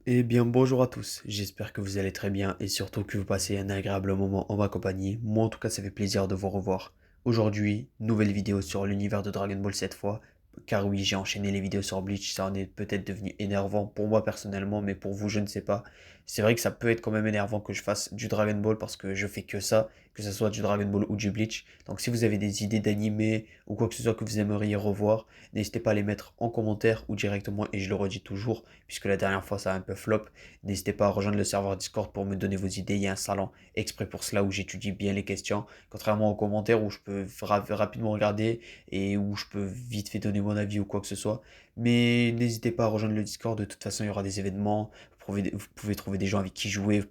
Eh bien bonjour à tous, j'espère que vous allez très bien et surtout que vous passez un agréable moment en ma compagnie. Moi en tout cas ça fait plaisir de vous revoir. Aujourd'hui, nouvelle vidéo sur l'univers de Dragon Ball cette fois. Car oui, j'ai enchaîné les vidéos sur Bleach, ça en est peut-être devenu énervant pour moi personnellement, mais pour vous je ne sais pas. C'est vrai que ça peut être quand même énervant que je fasse du Dragon Ball parce que je fais que ça, que ce soit du Dragon Ball ou du Bleach. Donc si vous avez des idées d'animé ou quoi que ce soit que vous aimeriez revoir, n'hésitez pas à les mettre en commentaire ou directement, et je le redis toujours, puisque la dernière fois ça a un peu flop. N'hésitez pas à rejoindre le serveur Discord pour me donner vos idées. Il y a un salon exprès pour cela où j'étudie bien les questions, contrairement aux commentaires où je peux rapidement regarder et où je peux vite fait donner mon avis ou quoi que ce soit. Mais n'hésitez pas à rejoindre le Discord. De toute façon, il y aura des événements. Vous pouvez trouver des gens avec qui jouer. Vous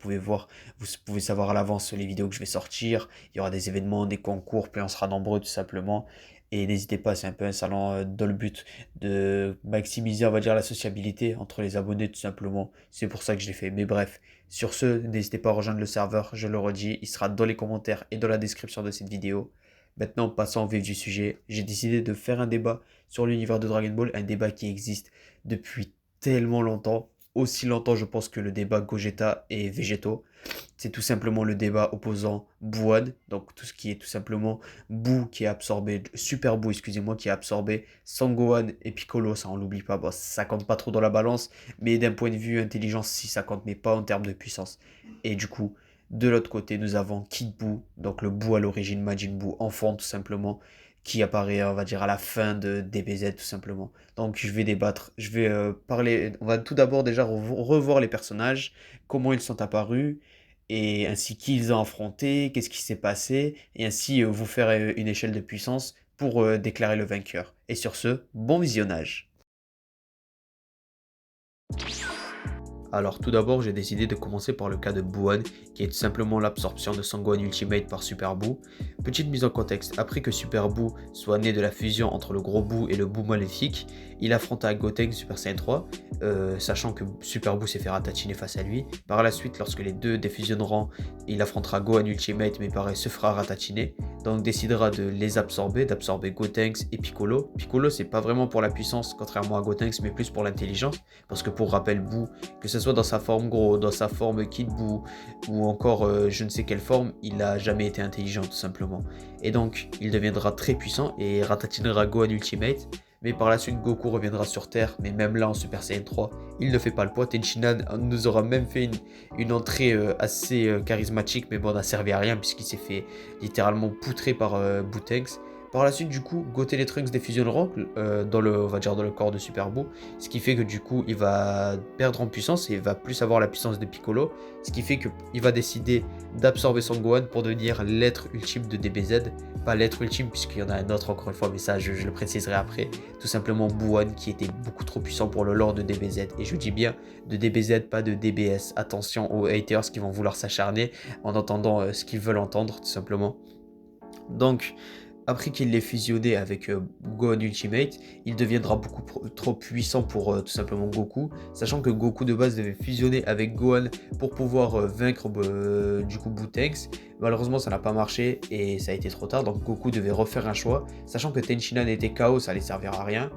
pouvez savoir à l'avance les vidéos que je vais sortir. Il y aura des événements, des concours. Plus on sera nombreux tout simplement. Et n'hésitez pas, c'est un peu un salon dans le but de maximiser, on va dire, la sociabilité entre les abonnés tout simplement. C'est pour ça que je l'ai fait. Mais bref, sur ce, n'hésitez pas à rejoindre le serveur, je le redis, il sera dans les commentaires et dans la description de cette vidéo. Maintenant, passons au vif du sujet. J'ai décidé de faire un débat sur l'univers de Dragon Ball, un débat qui existe depuis tellement longtemps. Aussi longtemps, je pense, que le débat Gogeta et Végétaux. C'est tout simplement le débat opposant Buan, donc tout ce qui est tout simplement Buu qui est absorbé, Super Buu, excusez-moi, qui est absorbé, Sangohan et Piccolo, ça on l'oublie pas, bon, ça compte pas trop dans la balance, mais d'un point de vue intelligence, si ça compte, mais pas en termes de puissance. Et du coup, de l'autre côté, nous avons Kid Buu, donc le Buu à l'origine, Majin Buu, enfant tout simplement, qui apparaît, on va dire, à la fin de DBZ tout simplement. Donc je vais débattre, je vais parler, on va tout d'abord déjà revoir les personnages, comment ils sont apparus, et ainsi qui ils ont affronté, qu'est-ce qui s'est passé, et ainsi vous faire une échelle de puissance pour déclarer le vainqueur. Et sur ce, bon visionnage. Alors tout d'abord, j'ai décidé de commencer par le cas de Buon, qui est tout simplement l'absorption de Sangohan Ultimate par Super Buu. Petite mise en contexte, après que Super Buu soit né de la fusion entre le gros Buu et le Buu maléfique, il affronta Gotenks Super Saiyan 3, sachant que Super Buu s'est fait ratatiner face à lui. Par la suite, lorsque les deux défusionneront, il affrontera Gohan Ultimate, mais pareil, se fera ratatiner. Donc décidera de les absorber, d'absorber Gotenks et Piccolo. Piccolo, c'est pas vraiment pour la puissance, contrairement à Gotenks, mais plus pour l'intelligence, parce que pour rappel, Buu, que ce soit dans sa forme gros, dans sa forme Kid Buu, ou encore je ne sais quelle forme, il n'a jamais été intelligent tout simplement. Et donc il deviendra très puissant et ratatinera Gohan Ultimate. Mais par la suite, Goku reviendra sur Terre, mais même là en Super Saiyan 3, il ne fait pas le poids. Tenshinhan nous aura même fait une entrée assez charismatique, mais bon, n'a servi à rien puisqu'il s'est fait littéralement poutrer par Boutex. Par la suite, du coup, Goten et Trunks défusionneront dans le, on va dire, dans le corps de Super Buu, ce qui fait que du coup, il va perdre en puissance et il va plus avoir la puissance de Piccolo, ce qui fait qu'il va décider d'absorber son Gohan pour devenir l'être ultime de DBZ, pas l'être ultime puisqu'il y en a un autre encore une fois, mais ça je le préciserai après, tout simplement Buon qui était beaucoup trop puissant pour le lore de DBZ, et je dis bien de DBZ, pas de DBS, attention aux haters qui vont vouloir s'acharner en entendant ce qu'ils veulent entendre tout simplement. Donc, après qu'il l'ait fusionné avec Gohan Ultimate, il deviendra beaucoup trop puissant pour tout simplement Goku, sachant que Goku de base devait fusionner avec Gohan pour pouvoir vaincre du coup Boutex. Malheureusement ça n'a pas marché et ça a été trop tard, donc Goku devait refaire un choix, sachant que Tenshinhan était KO, ça allait servir à rien.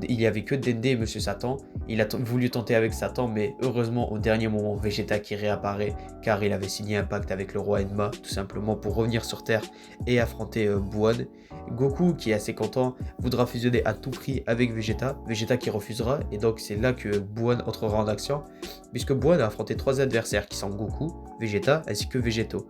Il n'y avait que Dende et Monsieur Satan, il a voulu tenter avec Satan, mais heureusement au dernier moment Vegeta qui réapparaît, car il avait signé un pacte avec le roi Enma, tout simplement pour revenir sur Terre et affronter Buon. Goku, qui est assez content, voudra fusionner à tout prix avec Vegeta, Vegeta qui refusera, et donc c'est là que Buon entrera en action, puisque Buon a affronté trois adversaires qui sont Goku, Vegeta ainsi que Végétaux.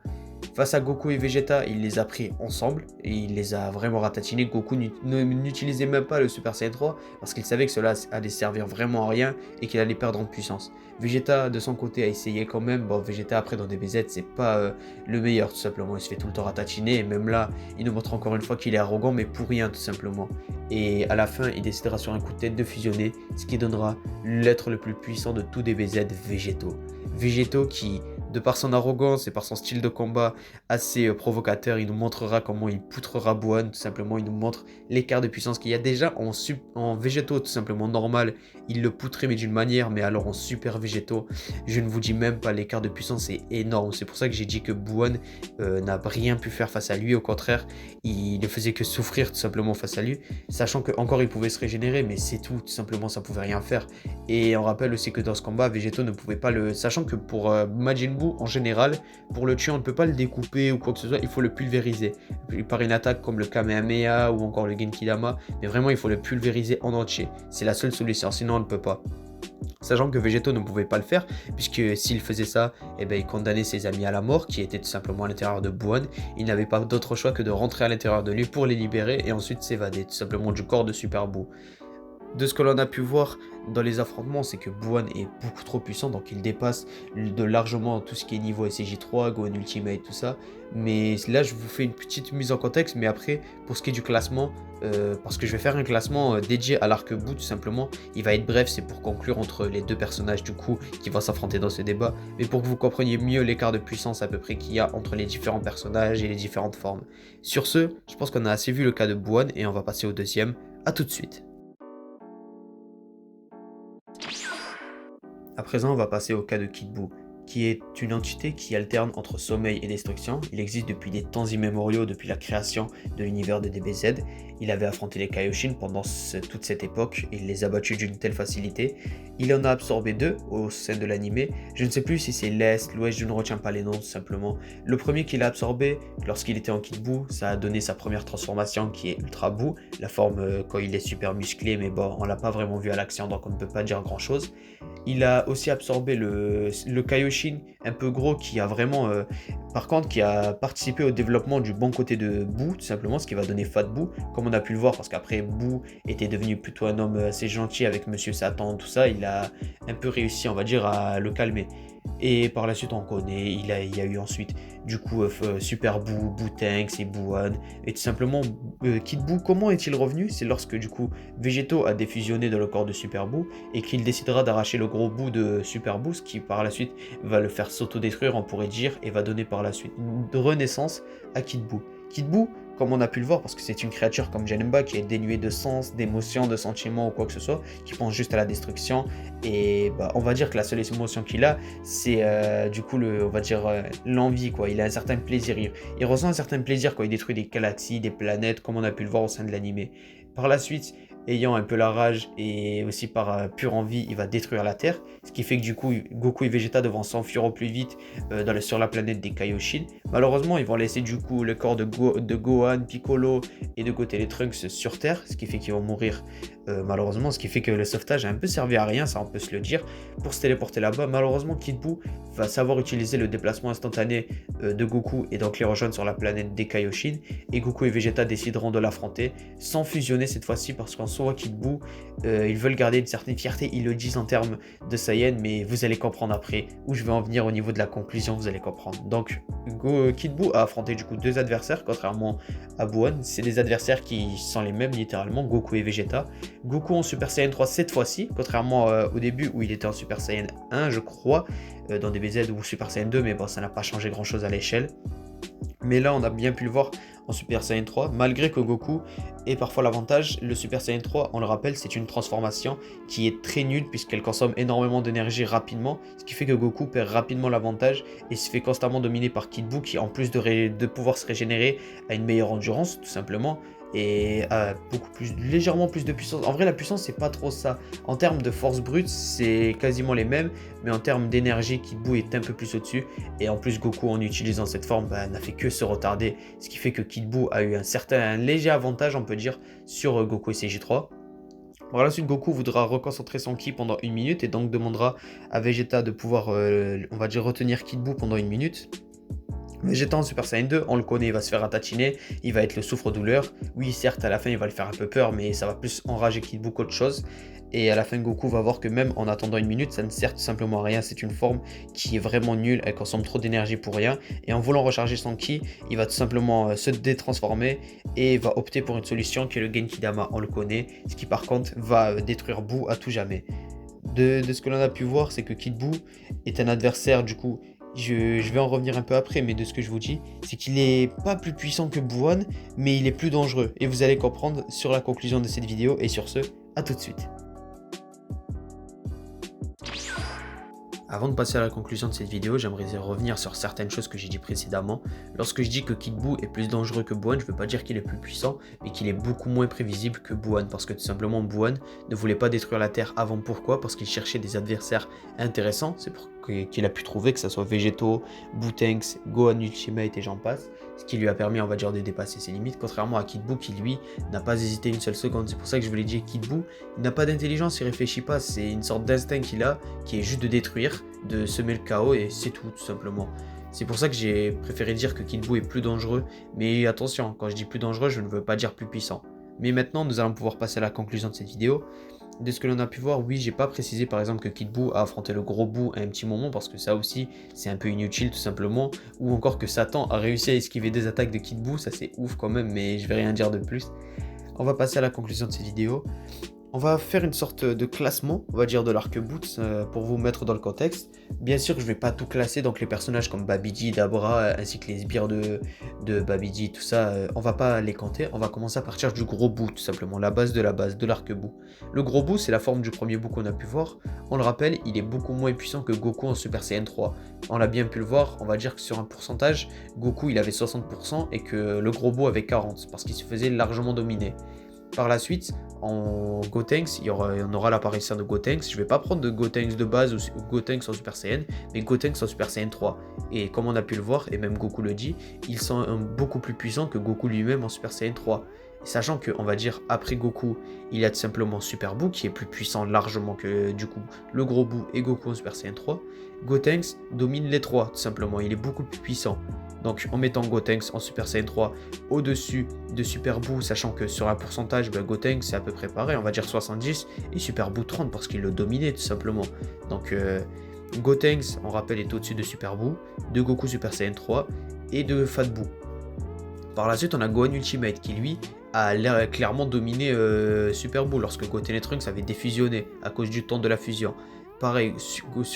Face à Goku et Vegeta, il les a pris ensemble et il les a vraiment ratatinés. Goku n'utilisait même pas le Super Saiyan 3 parce qu'il savait que cela allait servir vraiment à rien et qu'il allait perdre en puissance. Vegeta de son côté a essayé quand même. Bon, Vegeta après dans DBZ c'est pas le meilleur tout simplement. Il se fait tout le temps ratatiner et même là il nous montre encore une fois qu'il est arrogant mais pour rien tout simplement. Et à la fin il décidera sur un coup de tête de fusionner, ce qui donnera l'être le plus puissant de tout DBZ, Végétaux. Végétaux qui De par son arrogance et par son style de combat assez provocateur, il nous montrera comment il poutrera Buan. Tout simplement, il nous montre l'écart de puissance qu'il y a déjà en végétaux tout simplement normal. Il le poutrait mais d'une manière, mais alors en super végétaux, je ne vous dis même pas, l'écart de puissance est énorme. C'est pour ça que j'ai dit que Buan n'a rien pu faire face à lui. Au contraire, il ne faisait que souffrir tout simplement face à lui, sachant que encore il pouvait se régénérer, mais c'est tout simplement, ça pouvait rien faire. Et on rappelle aussi que dans ce combat, Végéto ne pouvait pas le... Sachant que pour Majin Buu, en général, pour le tuer, on ne peut pas le découper ou quoi que ce soit, il faut le pulvériser. Par une attaque comme le Kamehameha ou encore le Genkidama, mais vraiment, il faut le pulvériser en entier. C'est la seule solution, sinon on ne peut pas. Sachant que Végéto ne pouvait pas le faire, puisque s'il faisait ça, eh ben, il condamnait ses amis à la mort, qui étaient tout simplement à l'intérieur de Buan. Il n'avait pas d'autre choix que de rentrer à l'intérieur de lui pour les libérer et ensuite s'évader tout simplement du corps de Super Buu. De ce que l'on a pu voir dans les affrontements, c'est que Buan est beaucoup trop puissant, donc il dépasse de largement tout ce qui est niveau SCJ3, Gohan Ultimate, tout ça. Mais là, je vous fais une petite mise en contexte, mais après, pour ce qui est du classement, parce que je vais faire un classement dédié à l'arc Buu, tout simplement, il va être bref, c'est pour conclure entre les deux personnages du coup qui vont s'affronter dans ce débat, mais pour que vous compreniez mieux l'écart de puissance à peu près qu'il y a entre les différents personnages et les différentes formes. Sur ce, je pense qu'on a assez vu le cas de Buan et on va passer au deuxième. À tout de suite. À présent, on va passer au cas de Kid Buu, qui est une entité qui alterne entre sommeil et destruction. Il existe depuis des temps immémoriaux, depuis la création de l'univers de DBZ. Il avait affronté les Kaioshin pendant toute cette époque, il les a battus d'une telle facilité. Il en a absorbé deux au sein de l'anime. Je ne sais plus si c'est l'Est, l'Ouest, je ne retiens pas les noms tout simplement. Le premier qu'il a absorbé lorsqu'il était en Kid Buu, ça a donné sa première transformation qui est Ultra Buu, la forme quand il est super musclé, mais bon, on l'a pas vraiment vu à l'action donc on ne peut pas dire grand chose. Il a aussi absorbé le Kaioshin un peu gros qui a vraiment, par contre, qui a participé au développement du bon côté de Buu, tout simplement, ce qui va donner Fat Buu, comme on a pu le voir, parce qu'après Buu était devenu plutôt un homme assez gentil avec Monsieur Satan, tout ça, il a un peu réussi, on va dire, à le calmer. Et par la suite, on connaît, il y a eu ensuite, du coup, Super Buu, Buu-Tanks et Buan. Et tout simplement, Kid Buu, comment est-il revenu? C'est lorsque, du coup, Végéto a défusionné dans le corps de Super Buu et qu'il décidera d'arracher le gros bout de Super Buu, ce qui, par la suite, va le faire s'autodétruire, on pourrait dire, et va donner par la suite une renaissance à Kid Buu. Kid Buu, comme on a pu le voir, parce que c'est une créature comme Janemba qui est dénuée de sens, d'émotions, de sentiments ou quoi que ce soit, qui pense juste à la destruction. Et bah, on va dire que la seule émotion qu'il a, c'est du coup, on va dire l'envie, quoi. Il a un certain plaisir. Il ressent un certain plaisir quand il détruit des galaxies, des planètes, comme on a pu le voir au sein de l'anime. Par la suite, ayant un peu la rage et aussi par pure envie, il va détruire la Terre. Ce qui fait que du coup, Goku et Vegeta devront s'enfuir au plus vite sur la planète des Kaioshin. Malheureusement, ils vont laisser du coup le corps de Gohan, Piccolo et de côté les Trunks sur Terre, ce qui fait qu'ils vont mourir malheureusement, ce qui fait que le sauvetage a un peu servi à rien, ça on peut se le dire, pour se téléporter là-bas. Malheureusement, Kid Buu va savoir utiliser le déplacement instantané de Goku et donc les rejoindre sur la planète des Kaioshin, et Goku et Vegeta décideront de l'affronter sans fusionner cette fois-ci, parce qu'en soi, Kid Buu, ils veulent garder une certaine fierté, ils le disent en termes de Saiyan, mais vous allez comprendre après où je vais en venir au niveau de la conclusion, vous allez comprendre. Donc, Kid Buu a affronté du coup deux adversaires, contrairement à Buan, c'est des adversaires qui sont les mêmes littéralement, Goku et Vegeta. Goku en Super Saiyan 3 cette fois-ci, contrairement au début où il était en Super Saiyan 1 je crois, dans DBZ ou Super Saiyan 2, mais bon ça n'a pas changé grand chose à l'échelle. Mais là on a bien pu le voir en Super Saiyan 3, malgré que Goku ait parfois l'avantage, le Super Saiyan 3, on le rappelle, c'est une transformation qui est très nulle puisqu'elle consomme énormément d'énergie rapidement, ce qui fait que Goku perd rapidement l'avantage et se fait constamment dominer par Kid Buu qui en plus de pouvoir se régénérer a une meilleure endurance tout simplement et a légèrement plus de puissance. En vrai la puissance c'est pas trop ça, en termes de force brute c'est quasiment les mêmes, mais en termes d'énergie Kid Buu est un peu plus au-dessus et en plus Goku en utilisant cette forme n'a fait que se retarder, ce qui fait que Kid Buu a eu un léger avantage on peut dire sur Goku et CJ3. Par la suite, Goku voudra reconcentrer son ki pendant 1 minute et donc demandera à Vegeta de pouvoir, on va dire, retenir Kid Buu pendant 1 minute. Vegeta en Super Saiyan 2, on le connaît, il va se faire ratatiner, il va être le souffre-douleur. Oui, certes, à la fin, il va le faire un peu peur, mais ça va plus enrager Kid Buu qu'autre chose. Et à la fin, Goku va voir que même en attendant 1 minute, ça ne sert tout simplement à rien. C'est une forme qui est vraiment nulle, elle consomme trop d'énergie pour rien. Et en voulant recharger son ki, il va tout simplement se détransformer et va opter pour une solution qui est le Genkidama, on le connaît. Ce qui par contre va détruire Buu à tout jamais. De ce que l'on a pu voir, c'est que Kid Buu est un adversaire du coup je vais en revenir un peu après, mais de ce que je vous dis, c'est qu'il est pas plus puissant que Buwan, mais il est plus dangereux. Et vous allez comprendre sur la conclusion de cette vidéo. Et sur ce, à tout de suite. Avant de passer à la conclusion de cette vidéo, j'aimerais revenir sur certaines choses que j'ai dit précédemment. Lorsque je dis que Kid Buu est plus dangereux que Buwan, je ne veux pas dire qu'il est plus puissant, mais qu'il est beaucoup moins prévisible que Buwan, parce que tout simplement Buwan ne voulait pas détruire la Terre avant. Pourquoi? Parce qu'il cherchait des adversaires intéressants, c'est pour qu'il a pu trouver, que ce soit Végétaux, Bootanks, Gohan Ultimate et j'en passe, ce qui lui a permis, on va dire, de dépasser ses limites, contrairement à Kid Buu qui lui n'a pas hésité une seule seconde. C'est pour ça que je vous l'ai dit, Kid Buu, il n'a pas d'intelligence, il réfléchit pas, c'est une sorte d'instinct qu'il a, qui est juste de détruire, de semer le chaos et c'est tout simplement. C'est pour ça que j'ai préféré dire que Kid Buu est plus dangereux, mais attention, quand je dis plus dangereux, je ne veux pas dire plus puissant. Mais maintenant, nous allons pouvoir passer à la conclusion de cette vidéo. De ce que l'on a pu voir, oui, j'ai pas précisé par exemple que Kid Buu a affronté le gros Buu à un petit moment parce que ça aussi, c'est un peu inutile tout simplement. Ou encore que Satan a réussi à esquiver des attaques de Kid Buu, ça c'est ouf quand même, mais je vais rien dire de plus. On va passer à la conclusion de cette vidéo. On va faire une sorte de classement, on va dire, de l'arc Boots pour vous mettre dans le contexte. Bien sûr, je ne vais pas tout classer, donc les personnages comme Babidi, Dabra, ainsi que les sbires de Babidi, tout ça, on va pas les compter. On va commencer à partir du gros bout, tout simplement, la base, de l'arc Buu. Le gros bout, c'est la forme du premier bout qu'on a pu voir. On le rappelle, il est beaucoup moins puissant que Goku en Super Saiyan 3. On l'a bien pu le voir, on va dire que sur un pourcentage, Goku il avait 60% et que le gros bout avait 40%, parce qu'il se faisait largement dominer. Par la suite, en Gotenks, on aura l'apparition de Gotenks. Je ne vais pas prendre de Gotenks de base ou Gotenks en Super Saiyan, mais Gotenks en Super Saiyan 3. Et comme on a pu le voir, et même Goku le dit, ils sont beaucoup plus puissants que Goku lui-même en Super Saiyan 3. Et sachant que, on va dire, après Goku, il y a tout simplement Super Buu qui est plus puissant largement que du coup le gros Buu et Goku en Super Saiyan 3. Gotenks domine les trois, tout simplement. Il est beaucoup plus puissant. Donc en mettant Gotenks en Super Saiyan 3 au-dessus de Super Buu, sachant que sur un pourcentage, Gotenks c'est à peu près pareil, on va dire 70, et Super Buu 30 parce qu'il le dominait tout simplement. Donc Gotenks, on rappelle, est au-dessus de Super Buu, de Goku Super Saiyan 3 et de Fat Buu. Par la suite, on a Gohan Ultimate qui lui a clairement dominé Super Buu lorsque Goten et Trunks avaient défusionné à cause du temps de la fusion. Pareil,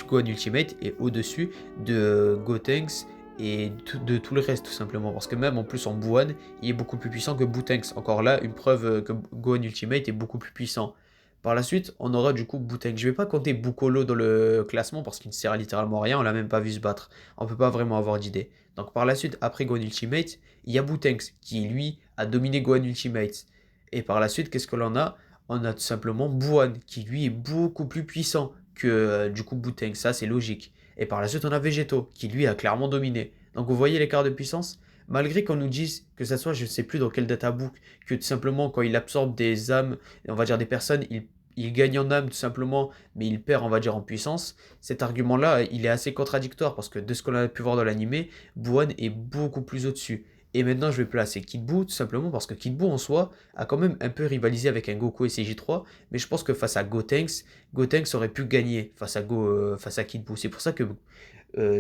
Gohan Ultimate est au-dessus de Gotenks et de tout le reste tout simplement, parce que même en plus en Buwan, il est beaucoup plus puissant que Bootanks. Encore là, une preuve que Gohan Ultimate est beaucoup plus puissant. Par la suite, on aura du coup Bootanks. Je vais pas compter Bukolo dans le classement parce qu'il ne sert à littéralement à rien, on l'a même pas vu se battre. On peut pas vraiment avoir d'idée. Donc par la suite, après Gohan Ultimate, il y a Bootanks qui lui a dominé Gohan Ultimate. Et par la suite, qu'est-ce que l'on a? On a tout simplement Buwan qui lui est beaucoup plus puissant que du coup Bootanks, ça c'est logique. Et par la suite, on a Végétaux, qui lui a clairement dominé. Donc vous voyez l'écart de puissance? Malgré qu'on nous dise que ça soit, je ne sais plus dans quel databook, que tout simplement quand il absorbe des âmes, on va dire des personnes, il gagne en âme tout simplement, mais il perd, on va dire, en puissance. Cet argument-là, il est assez contradictoire parce que de ce qu'on a pu voir dans l'animé, Buwan est beaucoup plus au-dessus. Et maintenant, je vais placer Kid Buu tout simplement parce que Kid Buu en soi a quand même un peu rivalisé avec un Goku et CJ3, mais je pense que face à Gotenks, Gotenks aurait pu gagner face à Kid Buu. C'est pour ça que,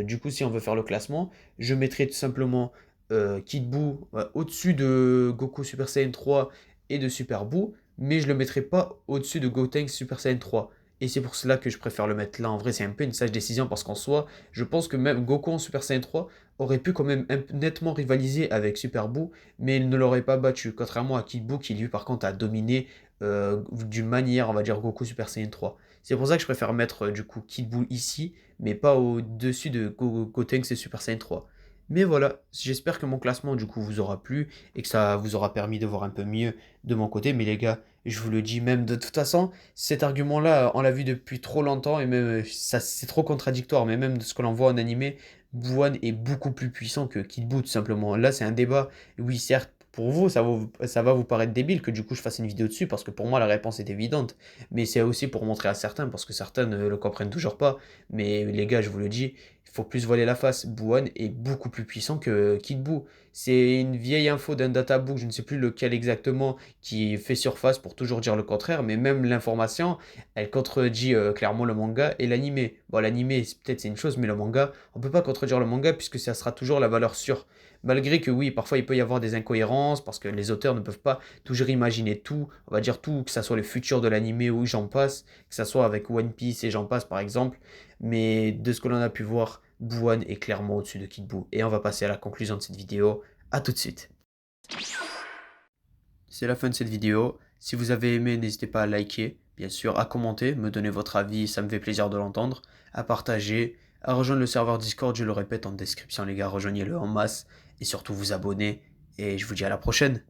du coup, si on veut faire le classement, je mettrais tout simplement Kid Buu au-dessus de Goku Super Saiyan 3 et de Super Buu, mais je le mettrai pas au-dessus de Gotenks Super Saiyan 3. Et c'est pour cela que je préfère le mettre là. En vrai, c'est un peu une sage décision parce qu'en soi, je pense que même Goku en Super Saiyan 3 aurait pu quand même nettement rivaliser avec Super Buu, mais il ne l'aurait pas battu. Contrairement à Kid Buu qui lui, par contre, a dominé d'une manière, on va dire, Goku Super Saiyan 3. C'est pour ça que je préfère mettre du coup Kid Buu ici, mais pas au-dessus de Gotenks et Super Saiyan 3. Mais voilà, j'espère que mon classement du coup vous aura plu et que ça vous aura permis de voir un peu mieux de mon côté. Mais les gars, je vous le dis même de toute façon, cet argument-là, on l'a vu depuis trop longtemps et même ça c'est trop contradictoire. Mais même de ce que l'on voit en animé, Buwan est beaucoup plus puissant que Kid Buu tout simplement. Là c'est un débat. Oui certes, pour vous ça va vous paraître débile que du coup je fasse une vidéo dessus parce que pour moi la réponse est évidente. Mais c'est aussi pour montrer à certains parce que certains ne le comprennent toujours pas. Mais les gars, je vous le dis, il faut plus voiler la face. Buwan est beaucoup plus puissant que Kid Buu. C'est une vieille info d'un databook, je ne sais plus lequel exactement, qui fait surface pour toujours dire le contraire, mais même l'information, elle contredit clairement le manga et l'animé. Bon, l'animé, peut-être c'est une chose, mais le manga, on peut pas contredire le manga puisque ça sera toujours la valeur sûre. Malgré que oui, parfois il peut y avoir des incohérences parce que les auteurs ne peuvent pas toujours imaginer tout, on va dire tout, que ça soit le futur de l'animé ou j'en passe, que ça soit avec One Piece et j'en passe par exemple. Mais de ce que l'on a pu voir Bouane est clairement au-dessus de Kid Buu. Et on va passer à la conclusion de cette vidéo. A tout de suite. C'est la fin de cette vidéo. Si vous avez aimé, n'hésitez pas à liker, bien sûr, à commenter, me donner votre avis, ça me fait plaisir de l'entendre, à partager, à rejoindre le serveur Discord, je le répète en description les gars, rejoignez-le en masse, et surtout vous abonner, et je vous dis à la prochaine.